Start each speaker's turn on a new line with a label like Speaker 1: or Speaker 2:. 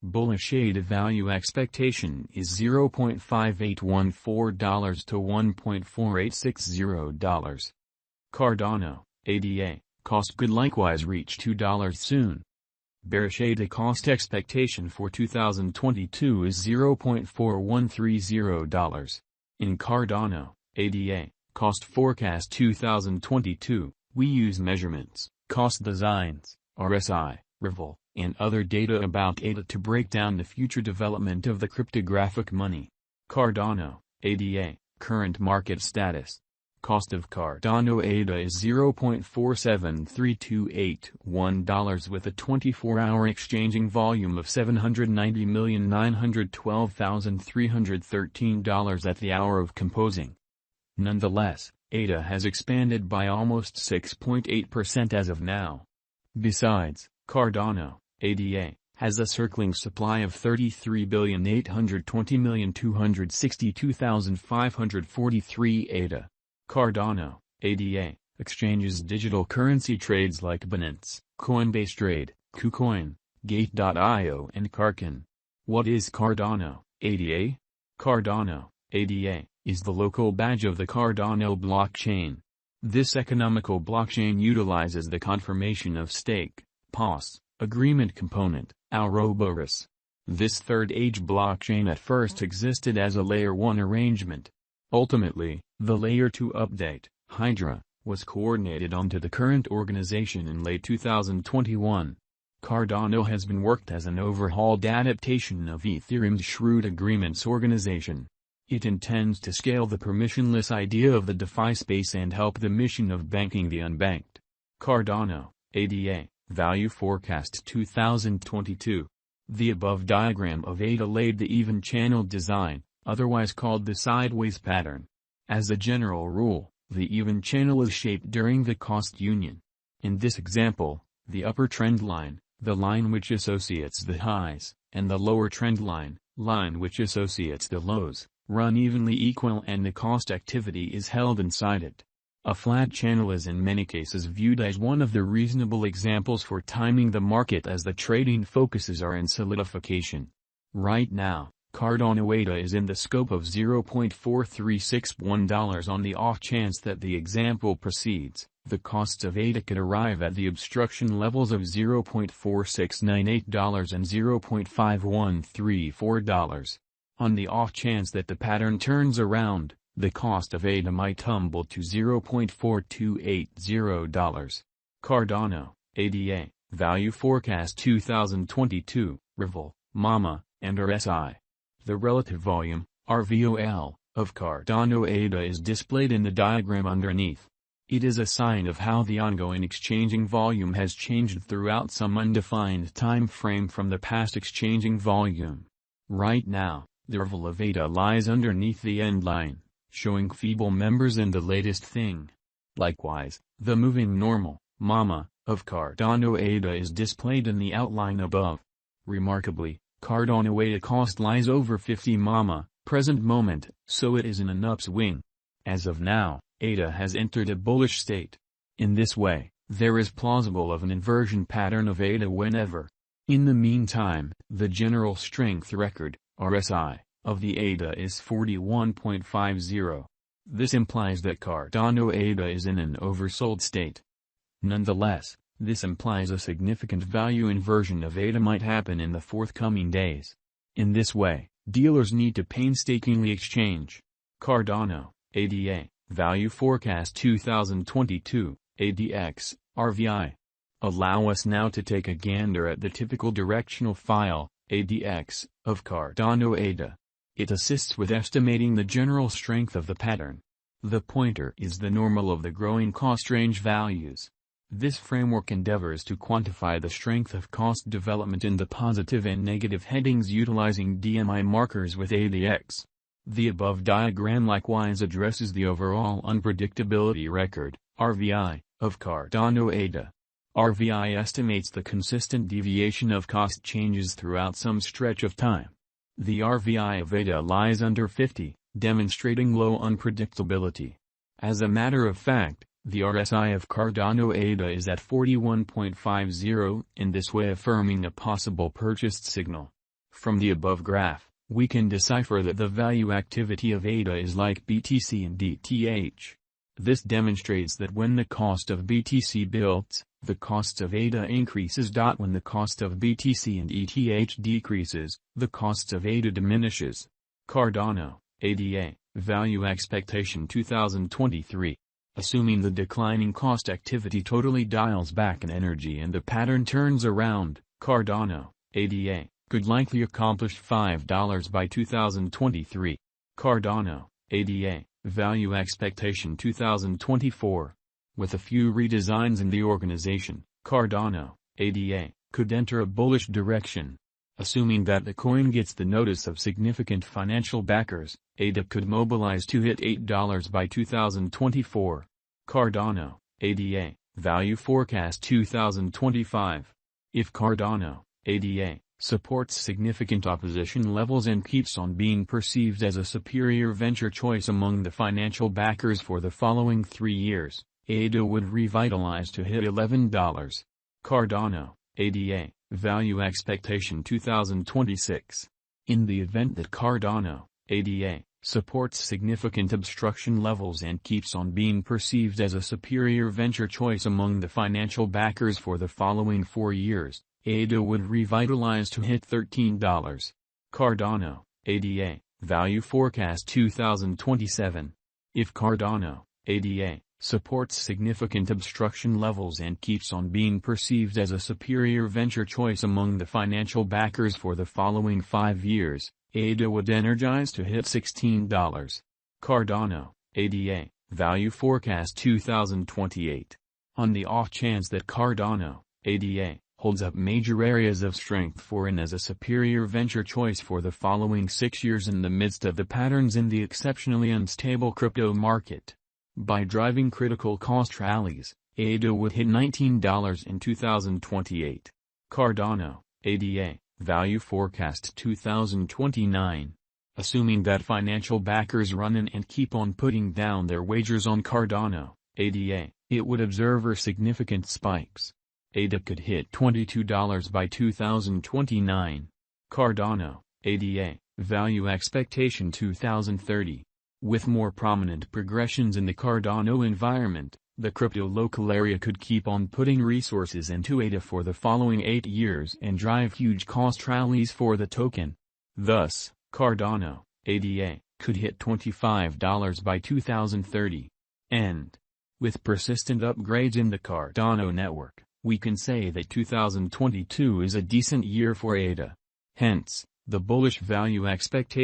Speaker 1: Bullish ADA value expectation is $0.5814 to $1.4860. Cardano, ADA, cost could likewise reach $2 soon. Bearish ADA cost expectation for 2022 is $0.4130. In Cardano, ADA, cost forecast 2022, we use measurements, cost designs, RSI, Revel, and other data about ADA to break down the future development of the cryptographic money. Cardano, ADA, current market status. Cost of Cardano ADA is $0.473281 with a 24-hour exchanging volume of $790,912,313 at the hour of composing. Nonetheless, ADA has expanded by almost 6.8% as of now. Besides, Cardano, ADA, has a circling supply of 33,820,262,543 ADA. Cardano, ADA, exchanges digital currency trades like Binance, Coinbase Trade, KuCoin, Gate.io and Carcan. What is Cardano, ADA? Cardano, ADA, is the local badge of the Cardano blockchain. This economical blockchain utilizes the confirmation of stake, POS, agreement component, Ouroboros. This third-age blockchain at first existed as a Layer 1 arrangement. Ultimately, the Layer 2 update, Hydra, was coordinated onto the current organization in late 2021. Cardano has been worked as an overhauled adaptation of Ethereum's Shrewd Agreements organization. It intends to scale the permissionless idea of the DeFi space and help the mission of banking the unbanked. Cardano, ADA, value forecast 2022. The above diagram of ADA laid the even channel design, otherwise called the sideways pattern. As a general rule, the even channel is shaped during the cost union. In this example, the upper trend line, the line which associates the highs, and the lower trend line, line which associates the lows, run evenly equal and the cost activity is held inside it. A flat channel is in many cases viewed as one of the reasonable examples for timing the market as the trading focuses are in solidification. Right now, Cardano ADA is in the scope of $0.4361 on the off chance that the example proceeds. The costs of ADA could arrive at the obstruction levels of $0.4698 and $0.5134. On the off chance that the pattern turns around, the cost of ADA might tumble to $0.4280. Cardano, ADA, value forecast 2022, Revel, MAMA, and RSI. The relative volume, RVOL, of Cardano ADA is displayed in the diagram underneath. It is a sign of how the ongoing exchanging volume has changed throughout some undefined time frame from the past exchanging volume. Right now, the RVOL of ADA lies underneath the end line, showing feeble members in the latest thing. Likewise, the moving normal, MAMA, of Cardano ADA is displayed in the outline above. Remarkably, Cardano ADA cost lies over 50 MAMA, present moment, so it is in an upswing. As of now, ADA has entered a bullish state. In this way, there is plausible of an inversion pattern of ADA whenever. In the meantime, the general strength record, RSI, of the ADA is 41.50. This implies that Cardano ADA is in an oversold state. Nonetheless, this implies a significant value inversion of ADA might happen in the forthcoming days. In this way, dealers need to painstakingly exchange. Cardano, ADA, value forecast 2022, ADX, RVI. Allow us now to take a gander at the typical directional file, ADX, of Cardano ADA. It assists with estimating the general strength of the pattern. The pointer is the normal of the growing cost range values. This framework endeavors to quantify the strength of cost development in the positive and negative headings utilizing DMI markers with ADX. The above diagram likewise addresses the overall unpredictability record, RVI, of Cardano ADA. RVI estimates the consistent deviation of cost changes throughout some stretch of time. The RVI of ADA lies under 50, demonstrating low unpredictability. As a matter of fact, the RSI of Cardano ADA is at 41.50, in this way affirming a possible purchased signal. From the above graph, we can decipher that the value activity of ADA is like BTC and ETH. This demonstrates that when the cost of BTC builds, the cost of ADA increases. When the cost of BTC and ETH decreases, the cost of ADA diminishes. Cardano, ADA, Value Expectation 2023. Assuming the declining cost activity totally dials back in energy and the pattern turns around, Cardano, ADA, could likely accomplish $5 by 2023. Cardano, ADA, Value Expectation 2024. With a few redesigns in the organization, Cardano, ADA, could enter a bullish direction. Assuming that the coin gets the notice of significant financial backers, ADA could mobilize to hit $8 by 2024. Cardano, ADA, Value Forecast 2025. If Cardano, ADA, supports significant opposition levels and keeps on being perceived as a superior venture choice among the financial backers for the following 3 years, ADA would revitalize to hit $11. Cardano, ADA, Value Expectation 2026. In the event that Cardano, ADA, supports significant obstruction levels and keeps on being perceived as a superior venture choice among the financial backers for the following 4 years, ADA would revitalize to hit $13. Cardano, ADA, Value Forecast 2027. If Cardano, ADA, supports significant obstruction levels and keeps on being perceived as a superior venture choice among the financial backers for the following 5 years, ADA would energize to hit $16. Cardano, ADA, Value Forecast 2028. On the off chance that Cardano, ADA, holds up major areas of strength for and as a superior venture choice for the following 6 years in the midst of the patterns in the exceptionally unstable crypto market. By driving critical cost rallies, ADA would hit $19 in 2028. Cardano, ADA, Value Forecast 2029. Assuming that financial backers run in and keep on putting down their wagers on Cardano, ADA, it would observe significant spikes. ADA could hit $22 by 2029. Cardano, ADA, Value Expectation 2030. With more prominent progressions in the Cardano environment, the crypto local area could keep on putting resources into ADA for the following 8 years and drive huge cost rallies for the token. Thus, Cardano, ADA, could hit $25 by 2030. And with persistent upgrades in the Cardano network, we can say that 2022 is a decent year for ADA. Hence, the bullish value expectation